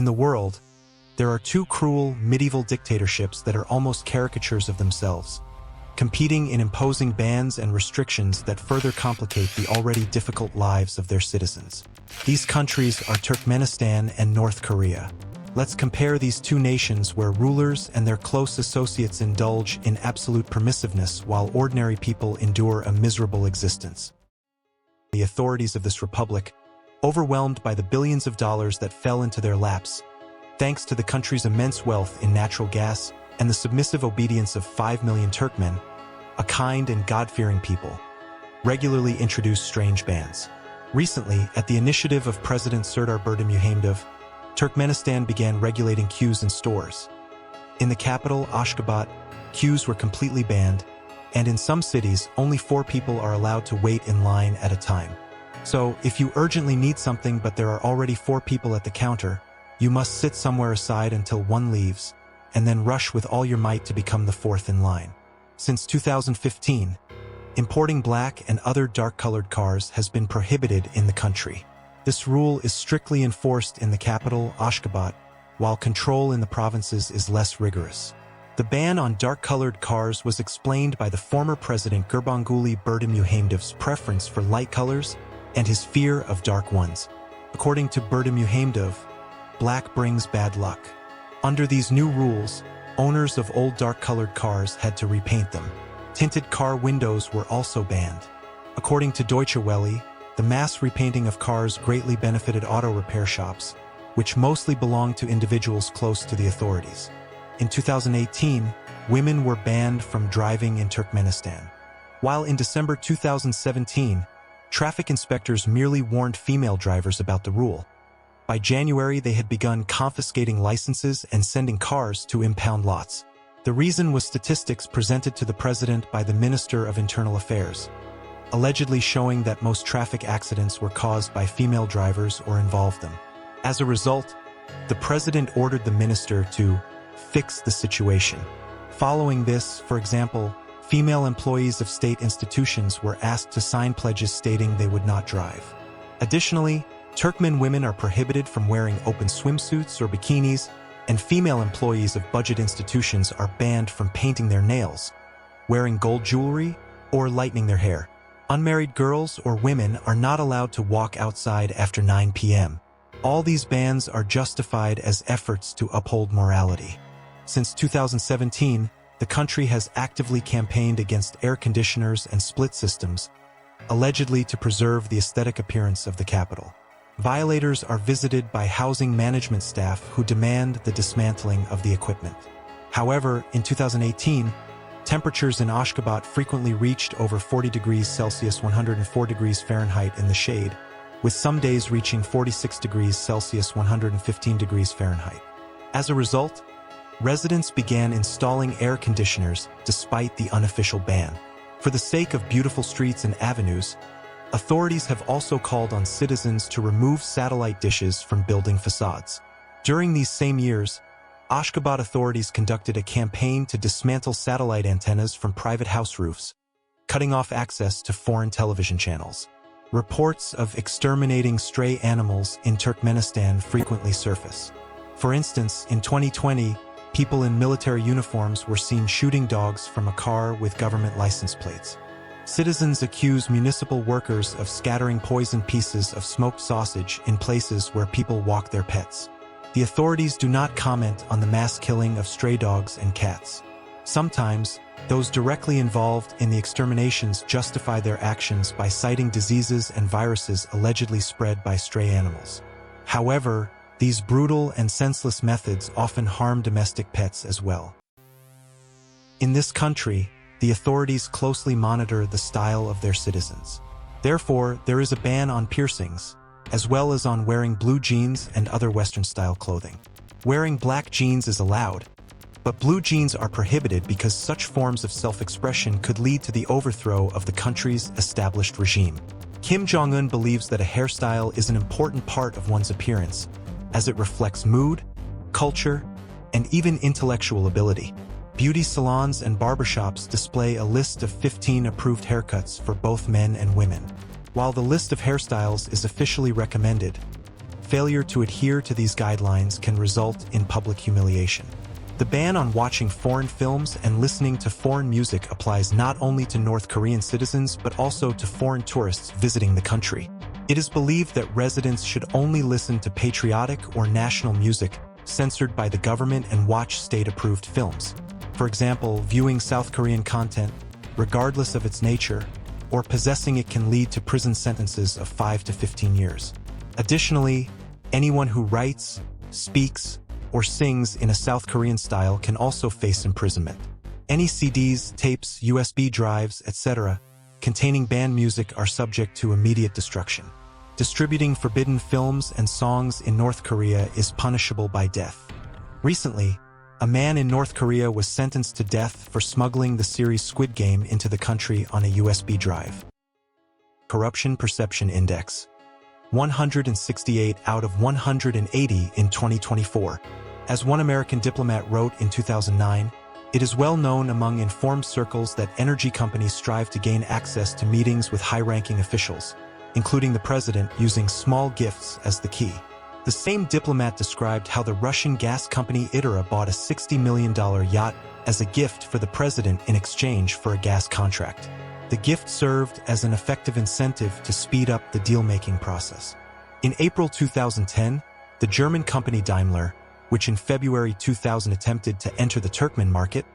In the world, there are two cruel, medieval dictatorships that are almost caricatures of themselves, competing in imposing bans and restrictions that further complicate the already difficult lives of their citizens. These countries are Turkmenistan and North Korea. Let's compare these two nations where rulers and their close associates indulge in absolute permissiveness while ordinary people endure a miserable existence. The authorities of this republic, overwhelmed by the billions of dollars that fell into their laps, thanks to the country's immense wealth in natural gas and the submissive obedience of 5 million Turkmen, a kind and God-fearing people, regularly introduce strange bans. Recently, at the initiative of President Serdar Berdimuhamedov, Turkmenistan began regulating queues in stores. In the capital, Ashgabat, queues were completely banned, and in some cities, only 4 people are allowed to wait in line at a time. So, if you urgently need something but there are already 4 people at the counter, you must sit somewhere aside until one leaves, and then rush with all your might to become the 4th in line. Since 2015, importing black and other dark-colored cars has been prohibited in the country. This rule is strictly enforced in the capital, Ashgabat, while control in the provinces is less rigorous. The ban on dark-colored cars was explained by the former president Gurbanguly Berdimuhamedov's preference for light colors and his fear of dark ones. According to Berdimuhamedov, black brings bad luck. Under these new rules, owners of old dark-colored cars had to repaint them. Tinted car windows were also banned. According to Deutsche Welle, the mass repainting of cars greatly benefited auto repair shops, which mostly belonged to individuals close to the authorities. In 2018, women were banned from driving in Turkmenistan. While in December 2017, traffic inspectors merely warned female drivers about the rule. By January, they had begun confiscating licenses and sending cars to impound lots. The reason was statistics presented to the president by the Minister of Internal Affairs, allegedly showing that most traffic accidents were caused by female drivers or involved them. As a result, the president ordered the minister to fix the situation. Following this, for example, female employees of state institutions were asked to sign pledges stating they would not drive. Additionally, Turkmen women are prohibited from wearing open swimsuits or bikinis, and female employees of budget institutions are banned from painting their nails, wearing gold jewelry, or lightening their hair. Unmarried girls or women are not allowed to walk outside after 9 p.m. All these bans are justified as efforts to uphold morality. Since 2017, the country has actively campaigned against air conditioners and split systems, allegedly to preserve the aesthetic appearance of the capital. Violators are visited by housing management staff who demand the dismantling of the equipment. However, in 2018, temperatures in Ashgabat frequently reached over 40 degrees Celsius 104 degrees Fahrenheit in the shade, with some days reaching 46 degrees Celsius 115 degrees Fahrenheit. As a result, residents began installing air conditioners despite the unofficial ban. For the sake of beautiful streets and avenues, authorities have also called on citizens to remove satellite dishes from building facades. During these same years, Ashgabat authorities conducted a campaign to dismantle satellite antennas from private house roofs, cutting off access to foreign television channels. Reports of exterminating stray animals in Turkmenistan frequently surface. For instance, in 2020, people in military uniforms were seen shooting dogs from a car with government license plates. Citizens accuse municipal workers of scattering poisoned pieces of smoked sausage in places where people walk their pets. The authorities do not comment on the mass killing of stray dogs and cats. Sometimes, those directly involved in the exterminations justify their actions by citing diseases and viruses allegedly spread by stray animals. However, these brutal and senseless methods often harm domestic pets as well. In this country, the authorities closely monitor the style of their citizens. Therefore, there is a ban on piercings, as well as on wearing blue jeans and other Western-style clothing. Wearing black jeans is allowed, but blue jeans are prohibited because such forms of self-expression could lead to the overthrow of the country's established regime. Kim Jong-un believes that a hairstyle is an important part of one's appearance, as it reflects mood, culture, and even intellectual ability. Beauty salons and barbershops display a list of 15 approved haircuts for both men and women. While the list of hairstyles is officially recommended, failure to adhere to these guidelines can result in public humiliation. The ban on watching foreign films and listening to foreign music applies not only to North Korean citizens but also to foreign tourists visiting the country. It is believed that residents should only listen to patriotic or national music censored by the government and watch state-approved films. For example, viewing South Korean content, regardless of its nature, or possessing it can lead to prison sentences of 5 to 15 years. Additionally, anyone who writes, speaks, or sings in a South Korean style can also face imprisonment. Any CDs, tapes, USB drives, etc., containing banned music are subject to immediate destruction. Distributing forbidden films and songs in North Korea is punishable by death. Recently, a man in North Korea was sentenced to death for smuggling the series Squid Game into the country on a USB drive. Corruption Perception Index: 168 out of 180 in 2024. As one American diplomat wrote in 2009, it is well known among informed circles that energy companies strive to gain access to meetings with high-ranking officials, including the president, using small gifts as the key. The same diplomat described how the Russian gas company Itera bought a $60 million yacht as a gift for the president in exchange for a gas contract. The gift served as an effective incentive to speed up the deal-making process. In April 2010, the German company Daimler, which in February 2000 attempted to enter the Turkmen market,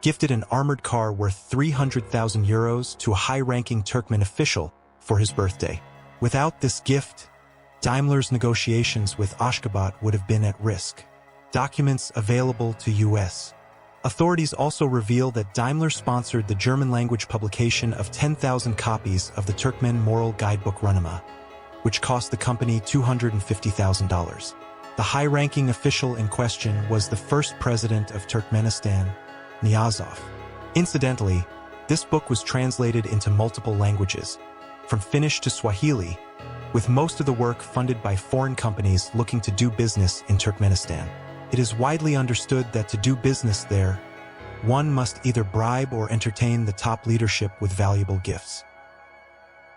gifted an armored car worth 300,000 euros to a high-ranking Turkmen official for his birthday. Without this gift, Daimler's negotiations with Ashgabat would have been at risk. Documents available to U.S. authorities also reveal that Daimler sponsored the German-language publication of 10,000 copies of the Turkmen moral guidebook Runama, which cost the company $250,000. The high-ranking official in question was the first president of Turkmenistan, Niyazov. Incidentally, this book was translated into multiple languages, from Finnish to Swahili, with most of the work funded by foreign companies looking to do business in Turkmenistan. It is widely understood that to do business there, one must either bribe or entertain the top leadership with valuable gifts.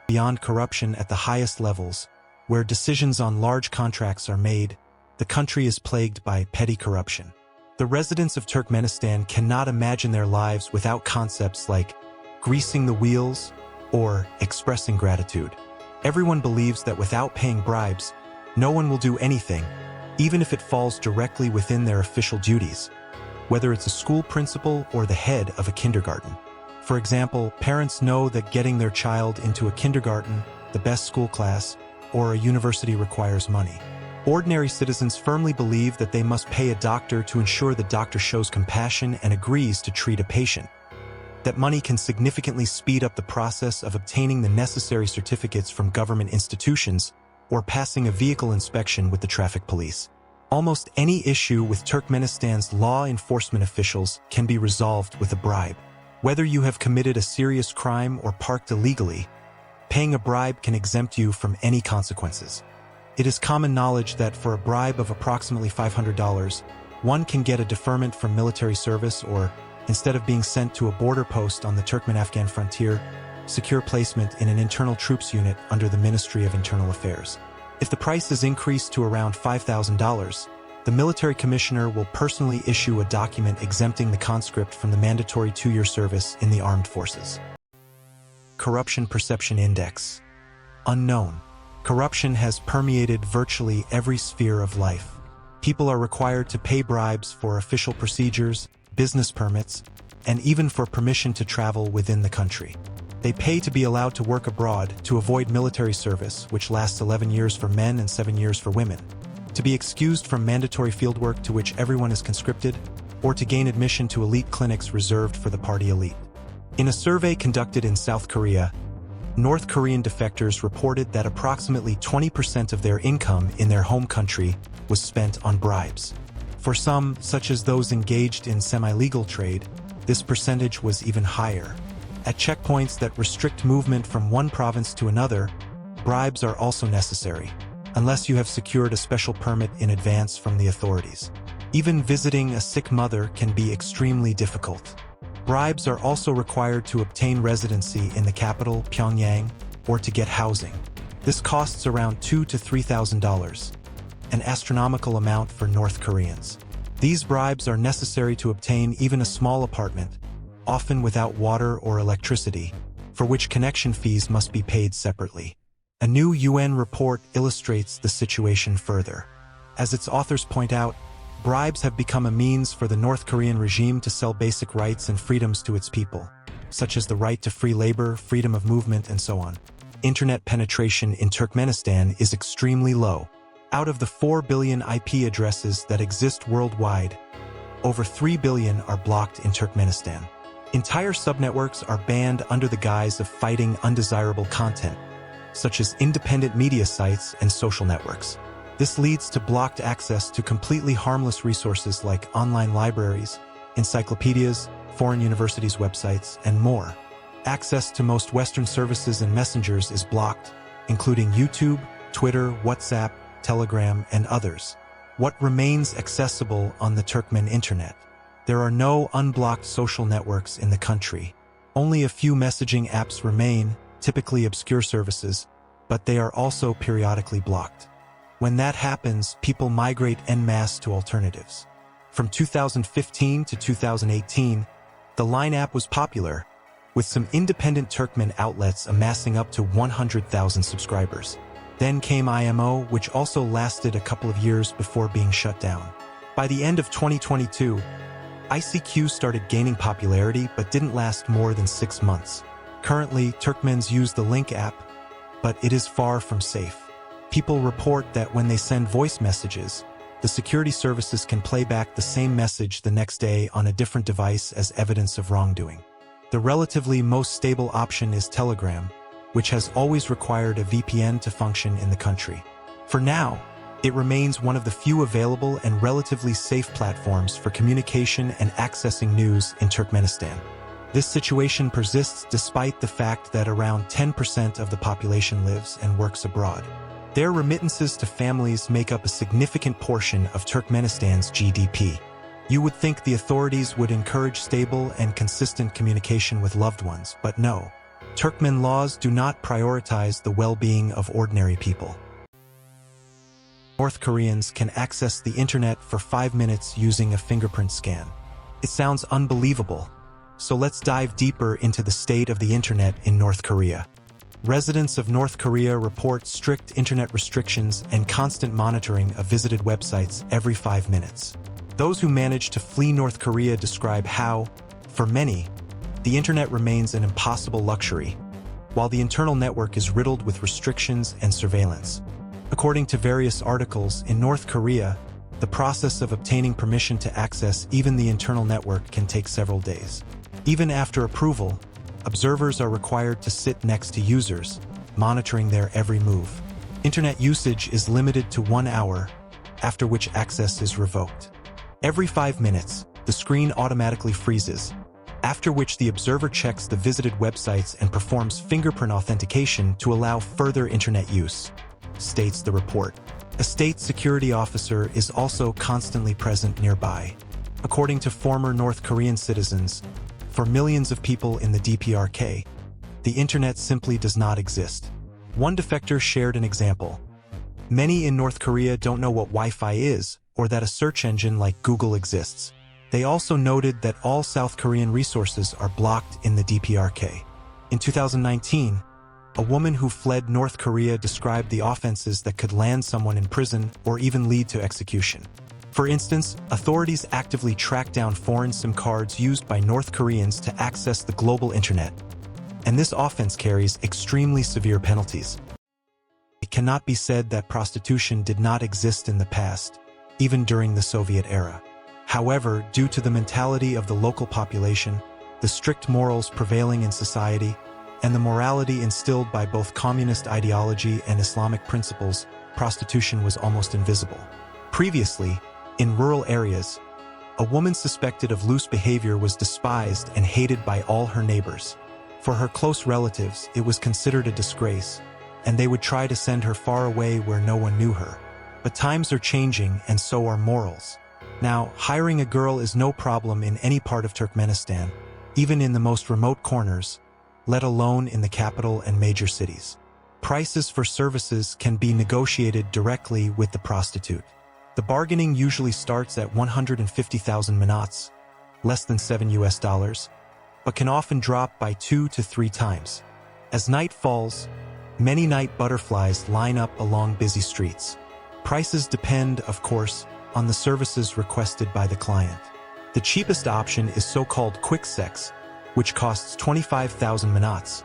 Beyond corruption at the highest levels, where decisions on large contracts are made, the country is plagued by petty corruption. The residents of Turkmenistan cannot imagine their lives without concepts like greasing the wheels or expressing gratitude. Everyone believes that without paying bribes, no one will do anything, even if it falls directly within their official duties, whether it's a school principal or the head of a kindergarten. For example, parents know that getting their child into a kindergarten, the best school class, or a university requires money. Ordinary citizens firmly believe that they must pay a doctor to ensure the doctor shows compassion and agrees to treat a patient. That money can significantly speed up the process of obtaining the necessary certificates from government institutions or passing a vehicle inspection with the traffic police. Almost any issue with Turkmenistan's law enforcement officials can be resolved with a bribe. Whether you have committed a serious crime or parked illegally, paying a bribe can exempt you from any consequences. It is common knowledge that for a bribe of approximately $500, one can get a deferment from military service or, instead of being sent to a border post on the Turkmen-Afghan frontier, secure placement in an internal troops unit under the Ministry of Internal Affairs. If the price is increased to around $5,000, the military commissioner will personally issue a document exempting the conscript from the mandatory 2-year service in the armed forces. Corruption Perception Index: unknown. Corruption has permeated virtually every sphere of life. People are required to pay bribes for official procedures, business permits, and even for permission to travel within the country. They pay to be allowed to work abroad, to avoid military service, which lasts 11 years for men and 7 years for women, to be excused from mandatory fieldwork to which everyone is conscripted, or to gain admission to elite clinics reserved for the party elite. In a survey conducted in South Korea, North Korean defectors reported that approximately 20% of their income in their home country was spent on bribes. For some, such as those engaged in semi-legal trade, this percentage was even higher. At checkpoints that restrict movement from one province to another, bribes are also necessary, unless you have secured a special permit in advance from the authorities. Even visiting a sick mother can be extremely difficult. Bribes are also required to obtain residency in the capital, Pyongyang, or to get housing. This costs around $2,000 to $3,000. an astronomical amount for North Koreans. These bribes are necessary to obtain even a small apartment, often without water or electricity, for which connection fees must be paid separately. A new UN report illustrates the situation further. As its authors point out, bribes have become a means for the North Korean regime to sell basic rights and freedoms to its people, such as the right to free labor, freedom of movement, and so on. Internet penetration in Turkmenistan is extremely low. Out of the 4 billion IP addresses that exist worldwide, over 3 billion are blocked in Turkmenistan. Entire subnetworks are banned under the guise of fighting undesirable content, such as independent media sites and social networks. This leads to blocked access to completely harmless resources like online libraries, encyclopedias, foreign universities' websites, and more. Access to most Western services and messengers is blocked, including YouTube, Twitter, WhatsApp, Telegram, and others. What remains accessible on the Turkmen internet? There are no unblocked social networks in the country. Only a few messaging apps remain, typically obscure services, but they are also periodically blocked. When that happens, people migrate en masse to alternatives. From 2015 to 2018, the Line app was popular, with some independent Turkmen outlets amassing up to 100,000 subscribers. Then came IMO, which also lasted a couple of years before being shut down. By the end of 2022, ICQ started gaining popularity but didn't last more than 6 months. Currently, Turkmens use the Link app, but it is far from safe. People report that when they send voice messages, the security services can play back the same message the next day on a different device as evidence of wrongdoing. The relatively most stable option is Telegram, which has always required a VPN to function in the country. For now, it remains one of the few available and relatively safe platforms for communication and accessing news in Turkmenistan. This situation persists despite the fact that around 10% of the population lives and works abroad. Their remittances to families make up a significant portion of Turkmenistan's GDP. You would think the authorities would encourage stable and consistent communication with loved ones, but no. Turkmen laws do not prioritize the well-being of ordinary people. North Koreans can access the internet for 5 minutes using a fingerprint scan. It sounds unbelievable, so let's dive deeper into the state of the internet in North Korea. Residents of North Korea report strict internet restrictions and constant monitoring of visited websites every 5 minutes. Those who manage to flee North Korea describe how, for many, the internet remains an impossible luxury, while the internal network is riddled with restrictions and surveillance. According to various articles, in North Korea, the process of obtaining permission to access even the internal network can take several days. Even after approval, observers are required to sit next to users, monitoring their every move. Internet usage is limited to 1 hour, after which access is revoked. Every 5 minutes, the screen automatically freezes, after which the observer checks the visited websites and performs fingerprint authentication to allow further internet use, states the report. A state security officer is also constantly present nearby. According to former North Korean citizens, for millions of people in the DPRK, the internet simply does not exist. One defector shared an example. Many in North Korea don't know what Wi-Fi is, or that a search engine like Google exists. They also noted that all South Korean resources are blocked in the DPRK. In 2019, a woman who fled North Korea described the offenses that could land someone in prison or even lead to execution. For instance, authorities actively track down foreign SIM cards used by North Koreans to access the global internet, and this offense carries extremely severe penalties. It cannot be said that prostitution did not exist in the past, even during the Soviet era. However, due to the mentality of the local population, the strict morals prevailing in society, and the morality instilled by both communist ideology and Islamic principles, prostitution was almost invisible. Previously, in rural areas, a woman suspected of loose behavior was despised and hated by all her neighbors. For her close relatives, it was considered a disgrace, and they would try to send her far away where no one knew her. But times are changing, and so are morals. Now, hiring a girl is no problem in any part of Turkmenistan, even in the most remote corners, let alone in the capital and major cities. Prices for services can be negotiated directly with the prostitute. The bargaining usually starts at 150,000 manats, less than $7, but can often drop by 2 to 3 times. As night falls, many night butterflies line up along busy streets. Prices depend, of course, on the services requested by the client. The cheapest option is so-called quick sex, which costs 25,000 manats,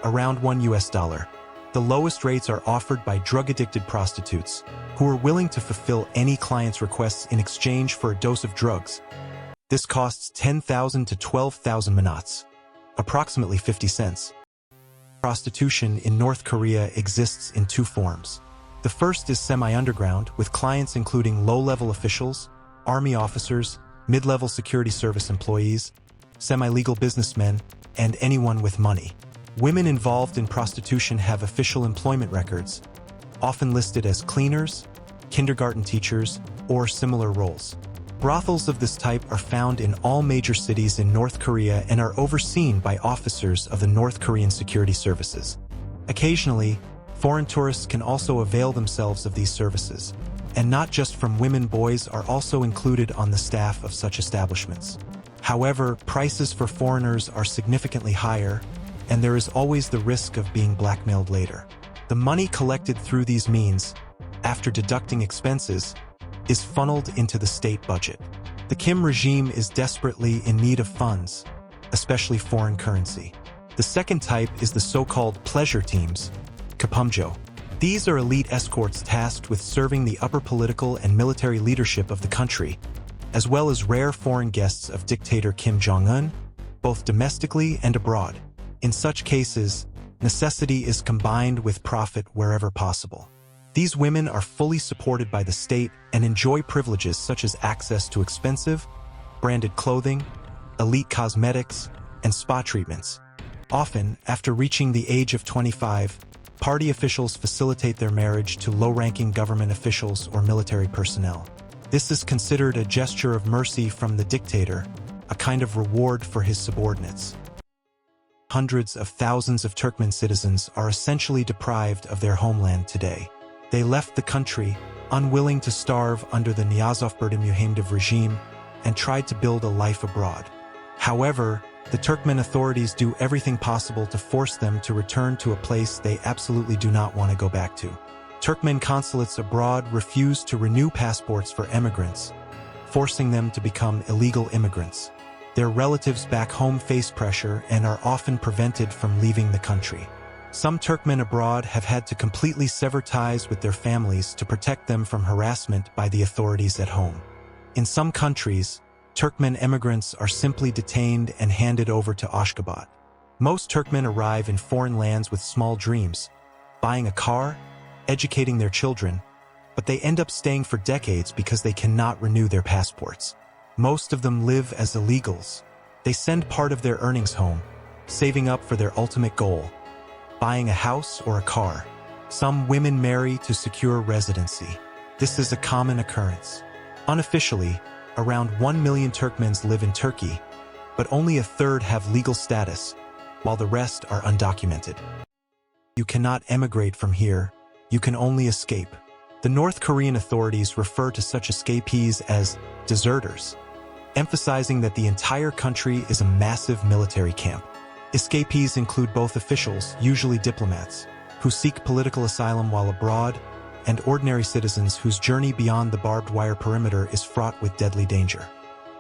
around $1. The lowest rates are offered by drug-addicted prostitutes, who are willing to fulfill any client's requests in exchange for a dose of drugs. This costs 10,000 to 12,000 manats, approximately 50 cents. Prostitution in North Korea exists in 2 forms. The first is semi-underground, with clients including low-level officials, army officers, mid-level security service employees, semi-legal businessmen, and anyone with money. Women involved in prostitution have official employment records, often listed as cleaners, kindergarten teachers, or similar roles. Brothels of this type are found in all major cities in North Korea and are overseen by officers of the North Korean security services. Occasionally, foreign tourists can also avail themselves of these services, and not just from women. Boys are also included on the staff of such establishments. However, prices for foreigners are significantly higher, and there is always the risk of being blackmailed later. The money collected through these means, after deducting expenses, is funneled into the state budget. The Kim regime is desperately in need of funds, especially foreign currency. The second type is the so-called pleasure teams, Kapumjo. These are elite escorts tasked with serving the upper political and military leadership of the country, as well as rare foreign guests of dictator Kim Jong-un, both domestically and abroad. In such cases, necessity is combined with profit wherever possible. These women are fully supported by the state and enjoy privileges such as access to expensive, branded clothing, elite cosmetics, and spa treatments. Often, after reaching the age of 25, party officials facilitate their marriage to low-ranking government officials or military personnel. This is considered a gesture of mercy from the dictator, a kind of reward for his subordinates. Hundreds of thousands of Turkmen citizens are essentially deprived of their homeland today. They left the country, unwilling to starve under the Niyazov-Berdimuhamedov regime, and tried to build a life abroad. However, the Turkmen authorities do everything possible to force them to return to a place they absolutely do not want to go back to. Turkmen consulates abroad refuse to renew passports for emigrants, forcing them to become illegal immigrants. Their relatives back home face pressure and are often prevented from leaving the country. Some Turkmen abroad have had to completely sever ties with their families to protect them from harassment by the authorities at home. In some countries, Turkmen immigrants are simply detained and handed over to Ashgabat. Most Turkmen arrive in foreign lands with small dreams, buying a car, educating their children, but they end up staying for decades because they cannot renew their passports. Most of them live as illegals. They send part of their earnings home, saving up for their ultimate goal, buying a house or a car. Some women marry to secure residency. This is a common occurrence. Unofficially, around 1 million Turkmens live in Turkey, but only a third have legal status, while the rest are undocumented. You cannot emigrate from here, you can only escape. The North Korean authorities refer to such escapees as deserters, emphasizing that the entire country is a massive military camp. Escapees include both officials, usually diplomats, who seek political asylum while abroad, and ordinary citizens whose journey beyond the barbed wire perimeter is fraught with deadly danger.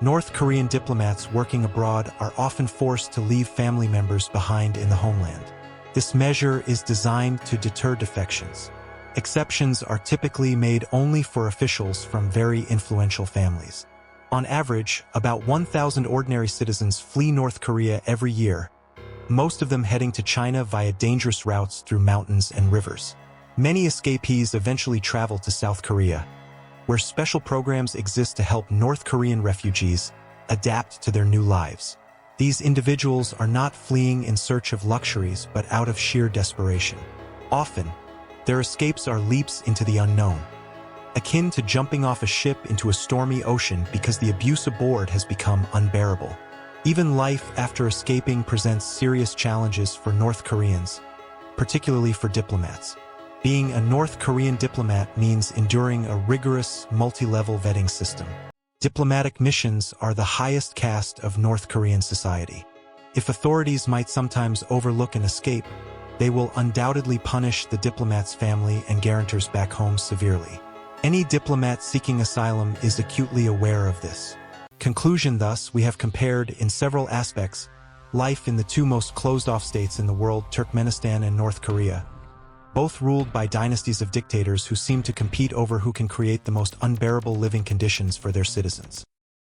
North Korean diplomats working abroad are often forced to leave family members behind in the homeland. This measure is designed to deter defections. Exceptions are typically made only for officials from very influential families. On average, about 1,000 ordinary citizens flee North Korea every year, most of them heading to China via dangerous routes through mountains and rivers. Many escapees eventually travel to South Korea, where special programs exist to help North Korean refugees adapt to their new lives. These individuals are not fleeing in search of luxuries but out of sheer desperation. Often, their escapes are leaps into the unknown, akin to jumping off a ship into a stormy ocean because the abuse aboard has become unbearable. Even life after escaping presents serious challenges for North Koreans, particularly for diplomats. Being a North Korean diplomat means enduring a rigorous, multi-level vetting system. Diplomatic missions are the highest caste of North Korean society. If authorities might sometimes overlook an escape, they will undoubtedly punish the diplomat's family and guarantors back home severely. Any diplomat seeking asylum is acutely aware of this. Conclusion: thus, we have compared, in several aspects, life in the two most closed-off states in the world, Turkmenistan and North Korea, both ruled by dynasties of dictators who seem to compete over who can create the most unbearable living conditions for their citizens.